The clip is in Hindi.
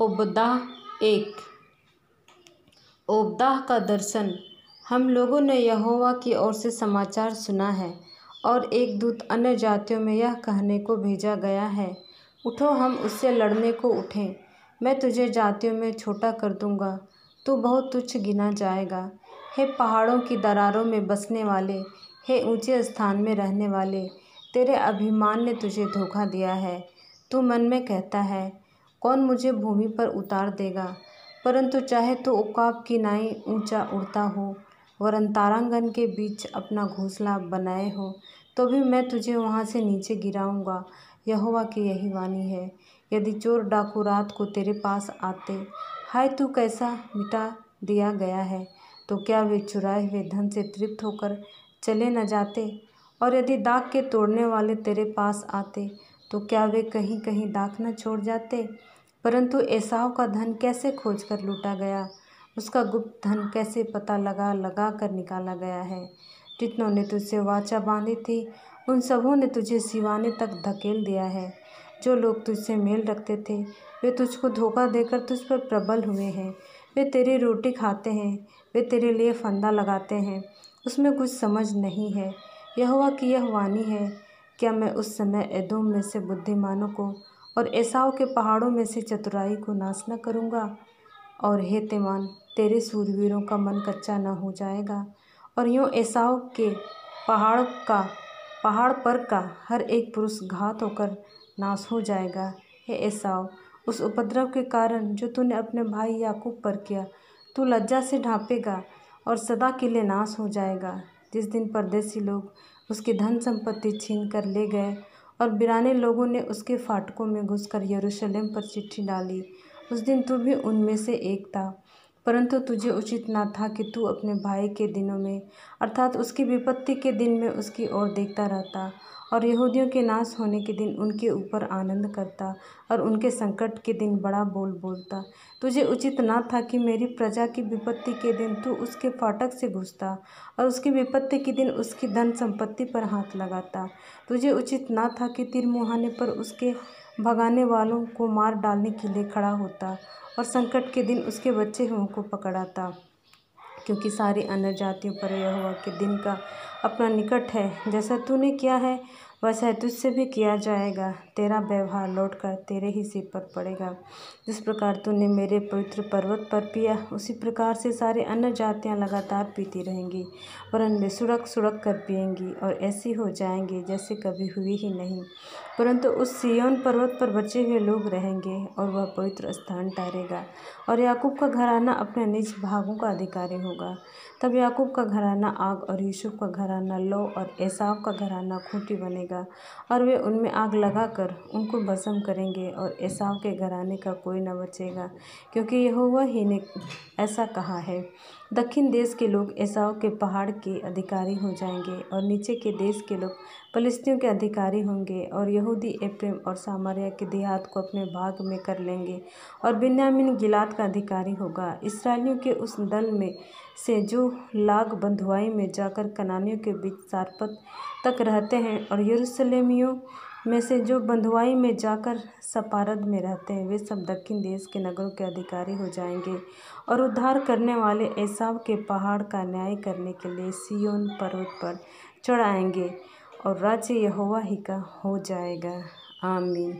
ओबद्याह 1। ओबद्याह का दर्शन। हम लोगों ने यहोवा की ओर से समाचार सुना है, और एक दूत अन्य जातियों में यह कहने को भेजा गया है, उठो, हम उससे लड़ने को उठें। मैं तुझे जातियों में छोटा कर दूंगा, तू बहुत तुच्छ गिना जाएगा। हे पहाड़ों की दरारों में बसने वाले, हे ऊंचे स्थान में रहने वाले, तेरे अभिमान ने तुझे धोखा दिया है। तू मन में कहता है, कौन मुझे भूमि पर उतार देगा? परंतु चाहे तू उकाब की नाई ऊंचा उड़ता हो, वरन तारांगन के बीच अपना घोंसला बनाए हो, तो भी मैं तुझे वहाँ से नीचे गिराऊंगा। यहोवा की यही वाणी है। यदि चोर डाकू रात को तेरे पास आते, हाय तू कैसा मिटा दिया गया है, तो क्या वे चुराए हुए धन से तृप्त होकर चले न जाते? और यदि दाख के तोड़ने वाले तेरे पास आते, तो क्या वे कहीं कहीं दाख न छोड़ जाते? परंतु एसाव का धन कैसे खोज कर लूटा गया, उसका गुप्त धन कैसे पता लगा लगा कर निकाला गया है। जितनों ने तुझसे वाचा बांधी थी, उन सबों ने तुझे सिवाने तक धकेल दिया है। जो लोग तुझसे मेल रखते थे, वे तुझको धोखा देकर तुझ पर प्रबल हुए हैं। वे तेरी रोटी खाते हैं, वे तेरे लिए फंदा लगाते हैं, उसमें कुछ समझ नहीं है। यहोवा की यह वाणी है, क्या मैं उस समय एदोम में से बुद्धिमानों को और एसाव के पहाड़ों में से चतुराई को नाश न करूँगा? और हे तेमान, तेरे शूरवीरों का मन कच्चा न हो जाएगा, और यूँ एसाव के पहाड़ पर का हर एक पुरुष घात होकर नाश हो जाएगा। हे एसाव, उस उपद्रव के कारण जो तूने अपने भाई याकूब पर किया, तू लज्जा से ढांपेगा और सदा के लिए नाश हो जाएगा। जिस दिन परदेसी लोग उसकी धन संपत्ति छीन कर ले गए और बिराने लोगों ने उसके फाटकों में घुसकर यरूशलेम पर चिट्ठी डाली, उस दिन तू भी उनमें से एक था। परंतु तुझे उचित न था कि तू अपने भाई के दिनों में, अर्थात उसकी विपत्ति के दिन में उसकी ओर देखता रहता, और यहूदियों के नाश होने के दिन उनके ऊपर आनंद करता, और उनके संकट के दिन बड़ा बोल बोलता। तुझे उचित न था कि मेरी प्रजा की विपत्ति के दिन तू उसके फाटक से घुसता, और उसकी विपत्ति के दिन उसकी धन संपत्ति पर हाथ लगाता। तुझे उचित न था कि तीर मुहाने पर उसके भगाने वालों को मार डालने के लिए खड़ा होता, और संकट के दिन उसके बचे हुओं को पकड़ाता। क्योंकि सारी अन्य जातियों पर यहोवा के दिन का अपना निकट है। जैसा तूने किया है, वैसा तुझसे भी किया जाएगा। तेरा व्यवहार लौटकर तेरे ही सिर पर पड़ेगा। जिस प्रकार तूने मेरे पवित्र पर्वत पर पिया, उसी प्रकार से सारी अन्य जातियाँ लगातार पीती रहेंगी, वरन वे सुड़क सुड़क कर पिएंगी, और ऐसी हो जाएंगी जैसे कभी हुई ही नहीं। परंतु उस सिय्योन पर्वत पर बचे हुए लोग रहेंगे, और वह पवित्र स्थान ठहरेगा, और याकूब का घराना अपने निज भागों का अधिकारी होगा। तब याकूब का घराना आग, और यूसुफ का घराना लौ, और एसाव का घराना खूंटी बनेगा, और वे उनमें आग लगाकर उनको भस्म करेंगे, और एसाव के घराने का कोई न बचेगा, क्योंकि यहोवा ही ने ऐसा कहा है। दक्षिण देश के लोग एसाव के पहाड़ के अधिकारी हो जाएंगे, और नीचे के देश के लोग पलिश्तियों के अधिकारी होंगे, और यहूदी एप्रैम और सामरिया के देहात को अपने भाग में कर लेंगे, और बिन्यामीन गिलाद का अधिकारी होगा। इस्राएलियों के उस दल में से जो लाग बंधुआई में जाकर कनानियों के बीच सारपत तक रहते हैं, और यरूशलेमियों में से जो बंधुआई में जाकर सपारद में रहते हैं, वे सब दक्षिण देश के नगरों के अधिकारी हो जाएंगे, और उद्धार करने वाले एसाव के पहाड़ का न्याय करने के लिए सिय्योन पर्वत पर चढ़ आएंगे, और राज्य यहोवा ही का हो जाएगा। आमीन।